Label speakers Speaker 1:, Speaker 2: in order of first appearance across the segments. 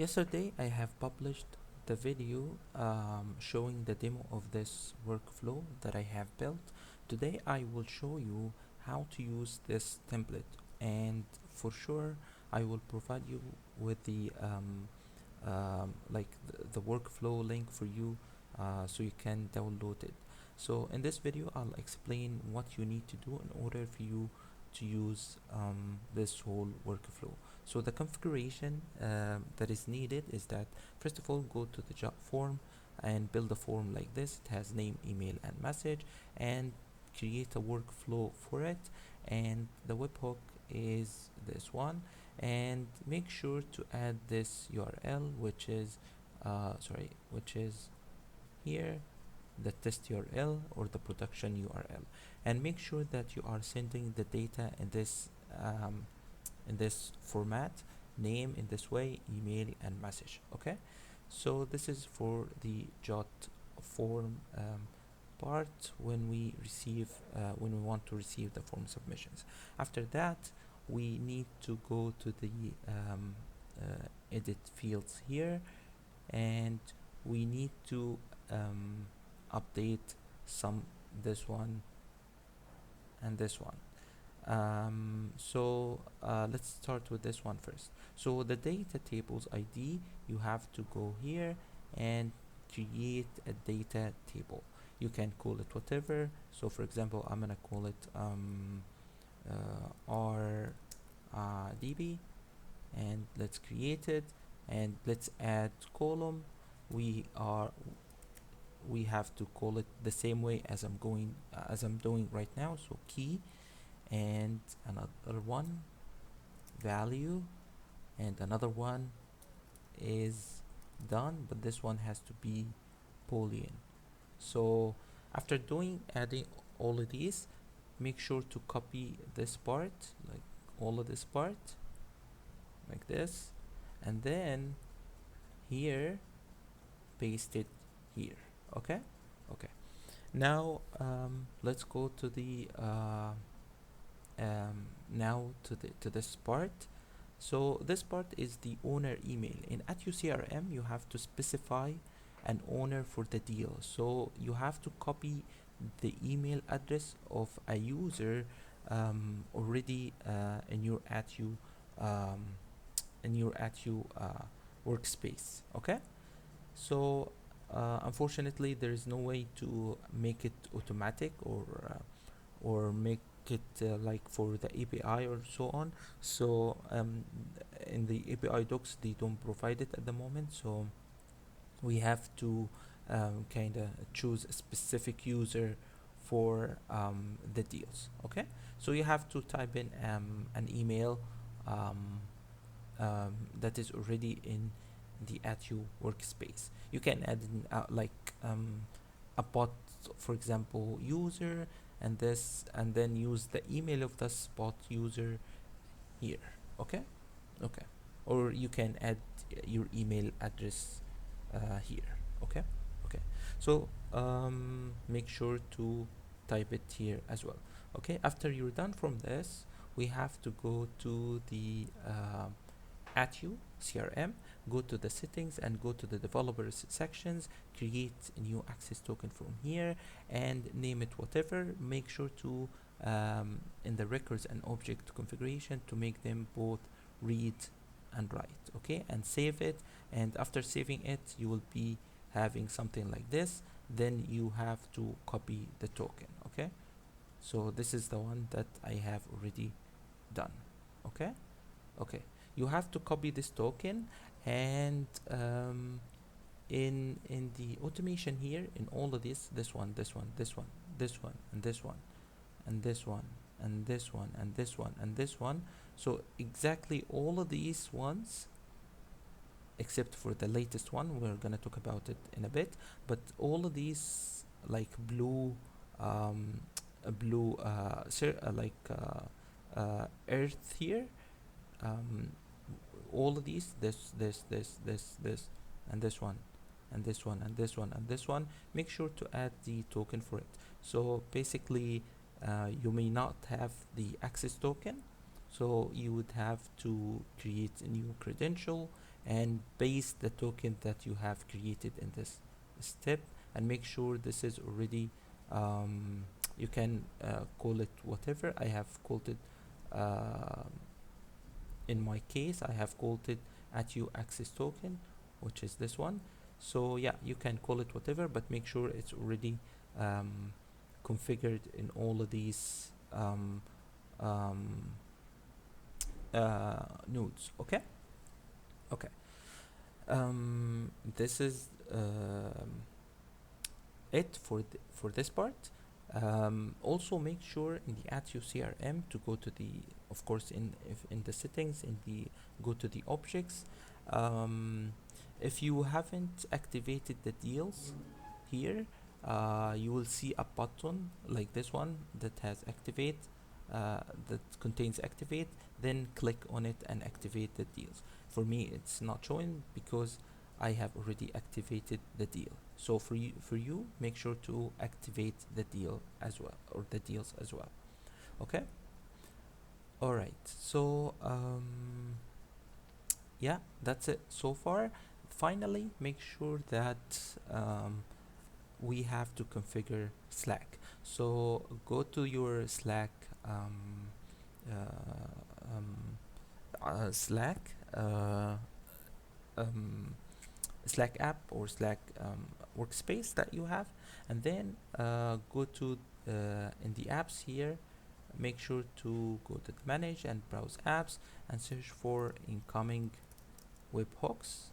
Speaker 1: Yesterday, I have published the video showing the demo of this workflow that I have built. Today, I will show you how to use this template, and for sure, I will provide you with the workflow link for you so you can download it. So in this video, I'll explain what you need to do in order for you to use this whole workflow. So the configuration that is needed is that first of all, go to the Jotform and build a form like this. It has name, email, and message, and create a workflow for it. And the webhook is this one. And make sure to add this URL, which is which is here, the test URL or the production URL, and make sure that you are sending the data in this format, name in this way, email and message. Okay, so this is for the jot form part when we want to receive the form submissions. After that, we need to go to the edit fields here, and we need to update some this one and this one. Let's start with this one first. So the data tables ID, you have to go here and create a data table. You can call it whatever. So for example, I'm gonna call it RDB, and let's create it, and let's add column. We have to call it the same way as I'm doing right now. So key, and another one value, and another one is done, but this one has to be boolean. So after adding all of these, make sure to copy this part, like all of this part like this, and then here paste it here. Okay, now let's go to the to this part. So this part is the owner email. In Attio CRM, you have to specify an owner for the deal. So you have to copy the email address of a user already in your Attio workspace. Okay, so unfortunately, there is no way to make it automatic or make it like for the API or so on. So in the API docs, they don't provide it at the moment. So we have to kind of choose a specific user for the deals. Okay, so you have to type in an email that is already in the Attio workspace. You can add in, a bot, for example, user, and then use the email of the bot user here. Okay, or you can add your email address here. Okay, so make sure to type it here as well. Okay, after you're done from this, we have to go to the Attio CRM, go to the settings and go to the developers sections, create a new access token from here and name it whatever. Make sure to in the records and object configuration to make them both read and write. Okay, and save it, and after saving it you will be having something like this. Then you have to copy the token. Okay, so this is the one that I have already done. Okay, you have to copy this token, and in the automation here, in all of this one, and this one, and this one, and this one, and this one, and this one. So exactly all of these ones, except for the latest one, we're gonna talk about it in a bit. But all of these, like blue, earth here, all of these, this, and this one, and this one, and this one, and this one, make sure to add the token for it. So basically, you may not have the access token, so you would have to create a new credential and paste the token that you have created in this step, and make sure this is already you can call it whatever. I have called it in my case I have called it Attio access token, which is this one. So yeah, you can call it whatever, but make sure it's already configured in all of these um, nodes. Okay. Okay. This is it for this part. Also make sure in the Attio CRM to go to the, of course, in the settings, in the go to the objects. If you haven't activated the deals here, you will see a button like this one that has activate, that contains activate. Then click on it and activate the deals. For me, it's not showing because I have already activated the deal. So for you, make sure to activate the deal as well, or the deals as well. Okay. All right. So yeah, that's it so far. Finally, make sure that we have to configure Slack. So go to your Slack uh, um, Slack um, Slack app or Slack workspace that you have, and then go to in the apps here. Make sure to go to the manage and browse apps and search for incoming webhooks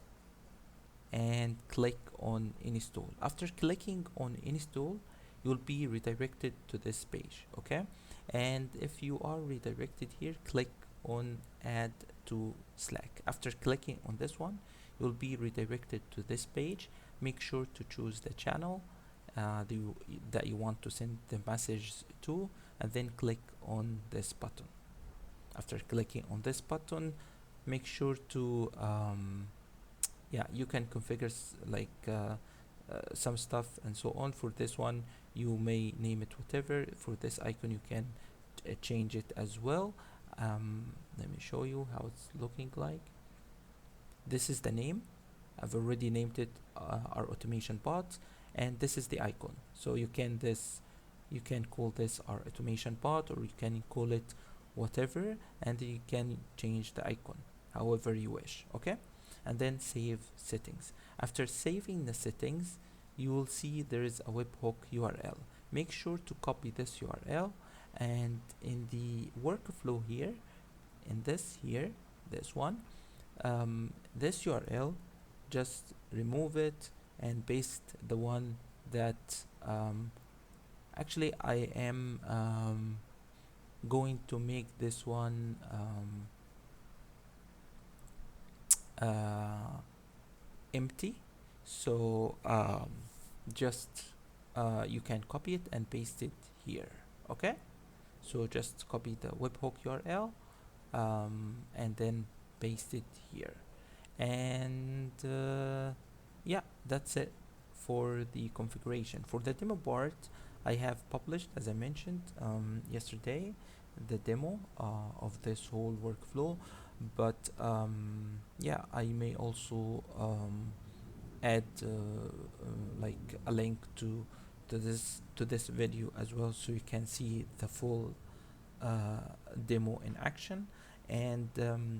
Speaker 1: and click on install. After clicking on install, you'll be redirected to this page. Okay, and if you are redirected here, click on add to Slack. After clicking on this one, you'll be redirected to this page. Make sure to choose the channel that you want to send the message to, and then click on this button. After clicking on this button, make sure to yeah, you can configure some stuff and so on. For this one, you may name it whatever. For this icon, you can change it as well. Let me show you how it's looking like. This is the name. I've already named it our automation bot, and this is the icon. So you can call this our automation bot, or you can call it whatever, and you can change the icon however you wish. Okay, and then save settings. After saving the settings, you will see there is a webhook URL. Make sure to copy this URL, and in the workflow here, in this one, this URL, just remove it and paste the one that actually I am going to make this one empty. So just you can copy it and paste it here. Okay, so just copy the webhook URL and then paste it here, and yeah, that's it for the configuration. For the demo part, I have published, as I mentioned yesterday, the demo of this whole workflow, but yeah, I may also add like a link to this video as well, so you can see the full demo in action. And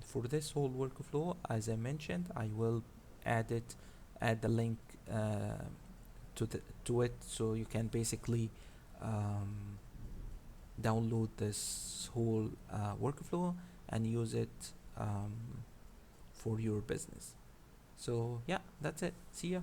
Speaker 1: for this whole workflow, as I mentioned, I will add the link to it, so you can basically download this whole workflow and use it for your business. So yeah, that's it. See ya.